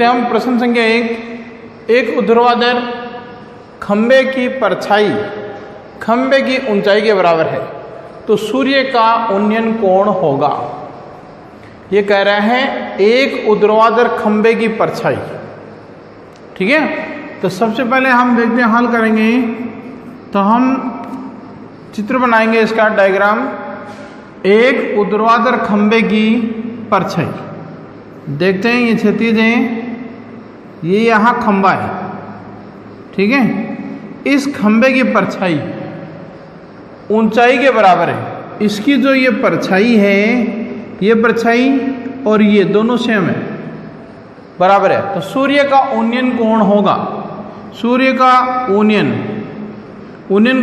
देखते हैं हम प्रश्न संख्या 1। एक ऊर्ध्वाधर खंबे की परछाई खंबे की ऊंचाई के बराबर है तो सूर्य का उन्नयन कोण होगा। ये कह रहे हैं एक ऊर्ध्वाधर खंबे की परछाई। ठीक है, तो सबसे पहले हम देखते हैं, हल करेंगे तो हम चित्र बनाएंगे इसका डायग्राम। एक ऊर्ध्वाधर खंबे की परछाई, देखते हैं ये क्षैतिज है, ये यहाँ खंबा है। ठीक है, इस खंबे की परछाई ऊंचाई के बराबर है। इसकी जो ये परछाई है, ये परछाई और ये दोनों सेम है, बराबर है, तो सूर्य का उन्नयन कोण होगा। सूर्य का उन्नयन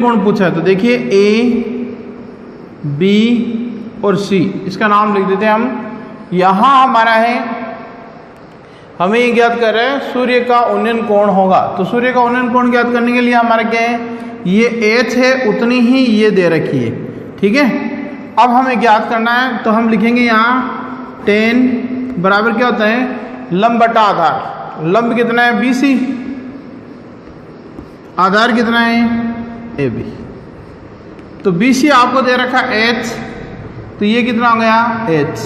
कोण पूछा है, तो देखिए ए, बी और सी, इसका नाम लिख देते हैं हम। यहाँ हमारा है, हमें ये ज्ञात कर रहे हैं सूर्य का उन्नयन कोण होगा। तो सूर्य का उन्नयन कोण ज्ञात करने के लिए हमारा क्या है, ये एच है, उतनी ही ये दे रखी है। ठीक है, अब हमें ज्ञात करना है, तो हम लिखेंगे यहाँ 10 बराबर क्या होता है, लंब बटा आधार। लंब कितना है, BC, आधार कितना है, AB। तो BC आपको दे रखा H, तो ये कितना हो गया, H,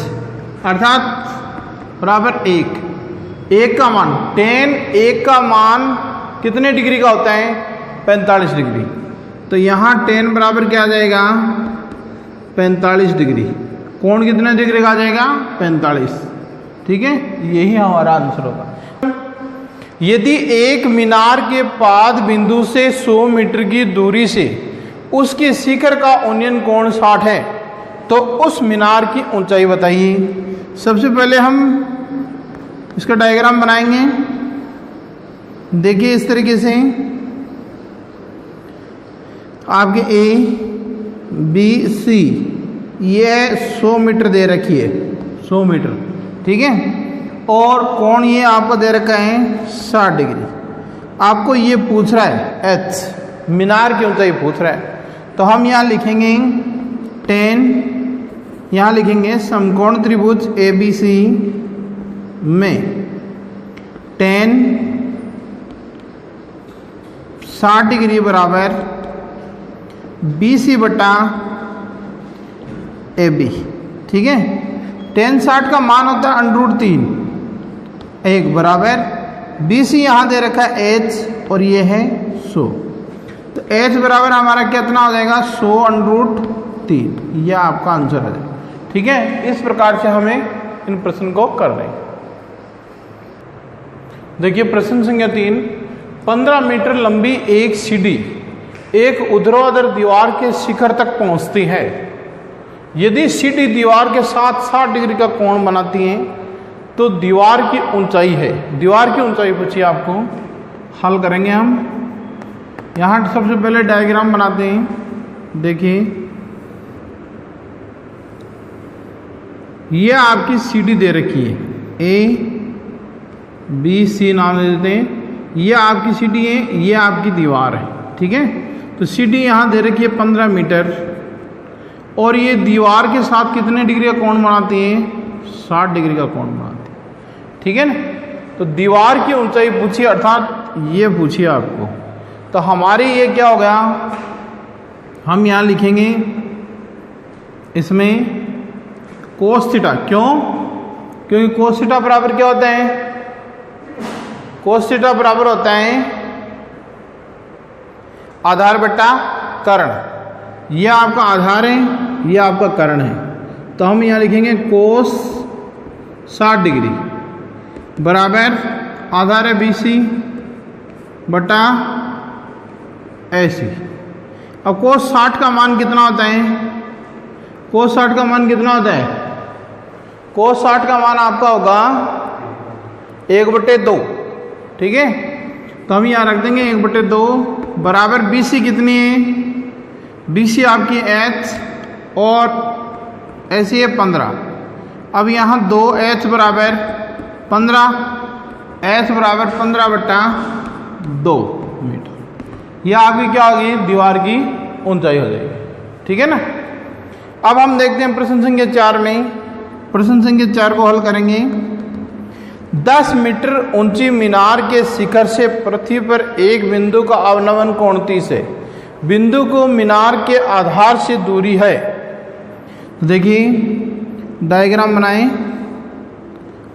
अर्थात बराबर 1। 1 का मान 10, 1 का मान कितने डिग्री का होता है, 45 डिग्री। तो यहाँ 10 बराबर क्या आ जाएगा, 45 डिग्री। कोण कितने डिग्री का आ जाएगा, 45। ठीक है, यही हमारा आंसर होगा। यदि एक मीनार के पाद बिंदु से 100 मीटर की दूरी से उसके शिखर का उन्नयन कोण 60 है तो उस मीनार की ऊंचाई बताइए। सबसे पहले हम इसका डायग्राम बनाएंगे। देखिए इस तरीके से आपके A, B, C, ये 100 मीटर दे रखी है, 100 मीटर। ठीक है, और कोण ये आपको दे रखा है 60 डिग्री। आपको ये पूछ रहा है H, मीनार की ऊंचाई पूछ रहा है, तो हम यहाँ लिखेंगे 10, यहाँ लिखेंगे समकोण त्रिभुज ABC में 10 60 डिग्री बराबर BC बटा AB। ठीक है, 10 60 का मान होता है √3, 1 बराबर BC यहाँ दे रखा है H और ये है 100, तो H बराबर हमारा कितना हो जाएगा, 100 √3। यह आपका आंसर है। ठीक है, इस प्रकार से हमें इन प्रश्न को कर देंगे। देखिए प्रश्न संख्या 3। 15 मीटर लंबी एक सीढ़ी एक ऊर्ध्वाधर दीवार के शिखर तक पहुंचती है। यदि सीढ़ी दीवार के साथ 60 डिग्री का कोण बनाती है तो दीवार की ऊंचाई है। दीवार की ऊंचाई पूछी आपको, हल करेंगे हम। यहाँ सबसे पहले डायग्राम बनाते हैं। देखिए ये आपकी सीढ़ी दे रखी है, A, B, C नाम दे देते हैं। ये आपकी सीढ़ी है, ये आपकी दीवार है। ठीक है, तो सीढ़ी यहाँ दे रखी है 15 मीटर और ये दीवार के साथ कितने डिग्री का कोण बनाती है, 60 डिग्री का कोण बनाती है। ठीक है ना, तो दीवार की ऊंचाई पूछी, अर्थात ये पूछी आपको। तो हमारी ये क्या हो गया, हम यहाँ लिखेंगे इसमें कोस थीटा। क्यों, क्योंकि कोस थीटा बराबर क्या होता है, कोस थीटा बराबर होता है आधार बटा कर्ण। यह आपका आधार है, यह आपका कर्ण है। तो हम यहाँ लिखेंगे कोस 60 डिग्री बराबर आधार है BC बटा AC। अब कोस 60 का मान कितना होता है, कोस 60 का मान कितना होता है, कोस 60 का मान आपका होगा 1/2। ठीक है, तो हम यहाँ रख देंगे 1/2 बराबर BC कितनी है, BC आपकी H और ऐसी है 15। अब यहाँ 2H बराबर 15, H बराबर 15/2 मीटर। यह आपकी क्या होगी, दीवार की ऊंचाई हो जाएगी। ठीक है ना। अब हम देखते हैं प्रश्न संख्या 4 में। प्रश्न संख्या 4 को हल करेंगे। 10 मीटर ऊंची मीनार के शिखर से पृथ्वी पर एक बिंदु का अवनमन कोण 30 है। बिंदु को मीनार के आधार से दूरी है। देखिए डायग्राम बनाएं।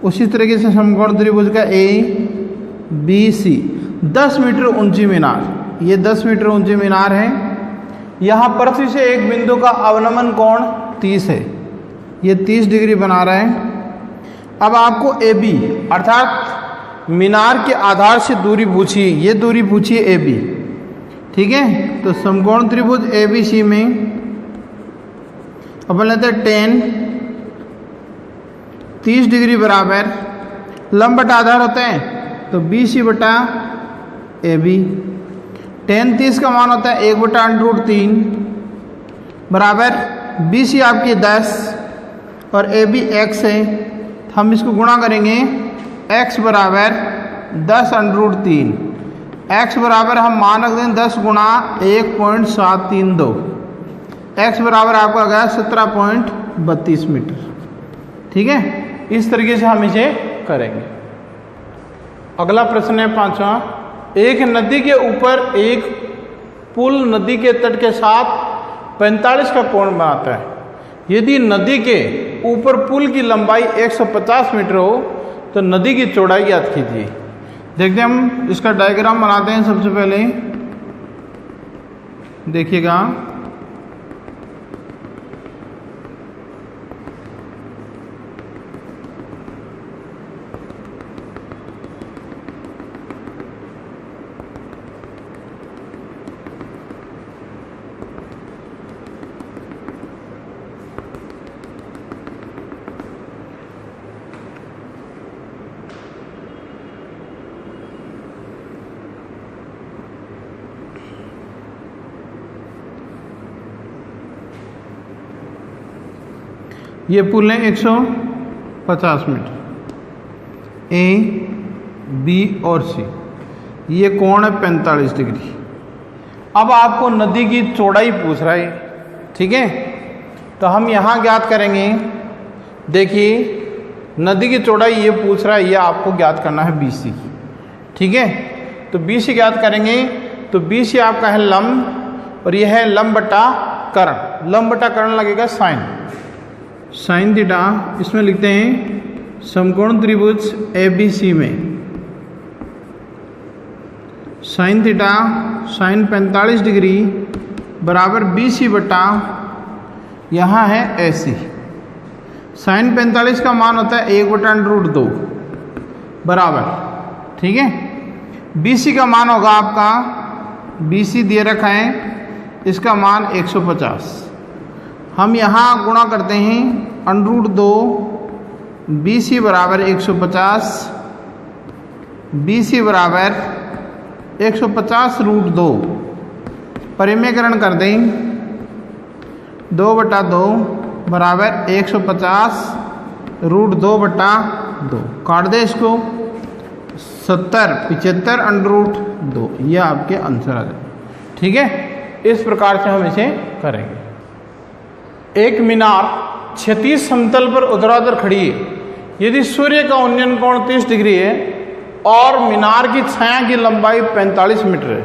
उसी तरीके से समकोण त्रिभुज का ए बी सी 10 मीटर ऊंची मीनार, ये 10 मीटर ऊंची मीनार है। यहाँ पृथ्वी से एक बिंदु का अवनमन कोण 30 है, ये 30 डिग्री बना रहा है। अब आपको ए बी अर्थात मीनार के आधार से दूरी पूछिए, ये दूरी पूछिए ए बी, ठीक है। तो समकोण त्रिभुज ए बी सी में अपन लेते हैं 10 30 डिग्री बराबर लंब बटा आधार होते हैं तो बी सी बटा ए बी। 10 30 का मान होता है 1 बटा √3 बराबर बी सी आपकी 10 और ए बी x है। हम इसको गुणा करेंगे x बराबर 10 √3। x बराबर हम मान रख दें 10 गुणा 1.732। x बराबर आपका आ गया 17.32 मीटर, ठीक है। इस तरीके से हम इसे करेंगे। अगला प्रश्न है 5वां। एक नदी के ऊपर एक पुल नदी के तट के साथ 45 का कोण बनाता है। यदि नदी के ऊपर पुल की लंबाई 150 मीटर हो तो नदी की चौड़ाई ज्ञात कीजिए। देखते हैं, हम इसका डायग्राम बनाते हैं। सबसे पहले देखिएगा, ये पुल है 150 मीटर, ए बी और सी, ये कोण है 45 डिग्री। अब आपको नदी की चौड़ाई पूछ रहा है, ठीक है। तो हम यहाँ ज्ञात करेंगे। देखिए नदी की चौड़ाई ये पूछ रहा है, ये आपको ज्ञात करना है बी सी, ठीक है। तो बी सी ज्ञात करेंगे तो बी सी आपका है लंब और यह है लंब बटा कर्ण। लंब बटा कर्ण लगेगा साइन थीटा। इसमें लिखते हैं समकोण त्रिभुज ए बी सी में साइन थीटा साइन 45 डिग्री बराबर बी सी बटा यहाँ है ए सी। साइन 45 का मान होता है 1 बटा √2 बराबर, ठीक है। बी सी का मान होगा आपका, बी सी दिए रखा है, इसका मान 150। हम यहाँ गुणा करते हैं √2 बी सी बराबर 150, बी सी बराबर 150 √2। परिमेयकरण कर दें 2 बटा 2 बराबर 150 √2/2। काट दे इसको 70 75 √2। यह आपके आंसर आ जाए, ठीक है। इस प्रकार से हम इसे करेंगे। एक मीनार क्षैतिज समतल पर ऊर्ध्वाधर खड़ी है। यदि सूर्य का उन्नयन कोण 30 डिग्री है और मीनार की छाया की लंबाई 45 मीटर है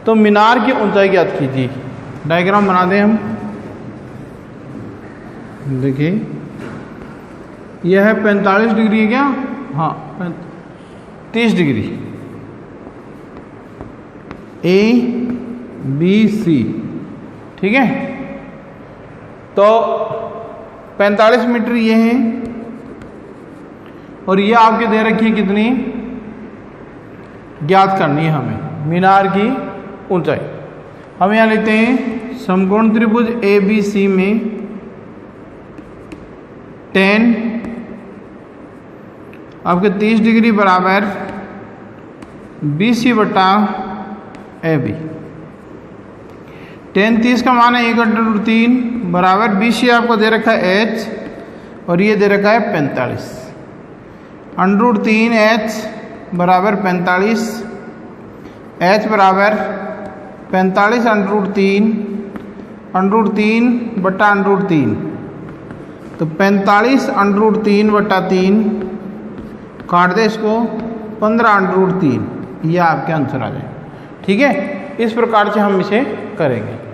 तो मीनार की ऊंचाई ज्ञात कीजिए। डायग्राम बना दें हम। देखिए यह है 45 डिग्री है क्या? हाँ 30 डिग्री। ए बी सी, ठीक है। तो 45 मीटर ये है और ये आपके दे रखी है कितनी, ज्ञात करनी है हमें मीनार की ऊंचाई। हम यहाँ लेते हैं समकोण त्रिभुज ए बी सी में 10 आपके 30 डिग्री बराबर बी सी बटा ए बी। 10 30 का मान है 1/3 बराबर बी सी आपको दे रखा है h और ये दे रखा है 45। √3 h बराबर 45, h बराबर 45 √3 बटा √3। तो 45 √3/3 काट दे इसको, 15√3, ये आपके आंसर आ जाए। ठीक है, इस प्रकार से हम इसे करेंगे।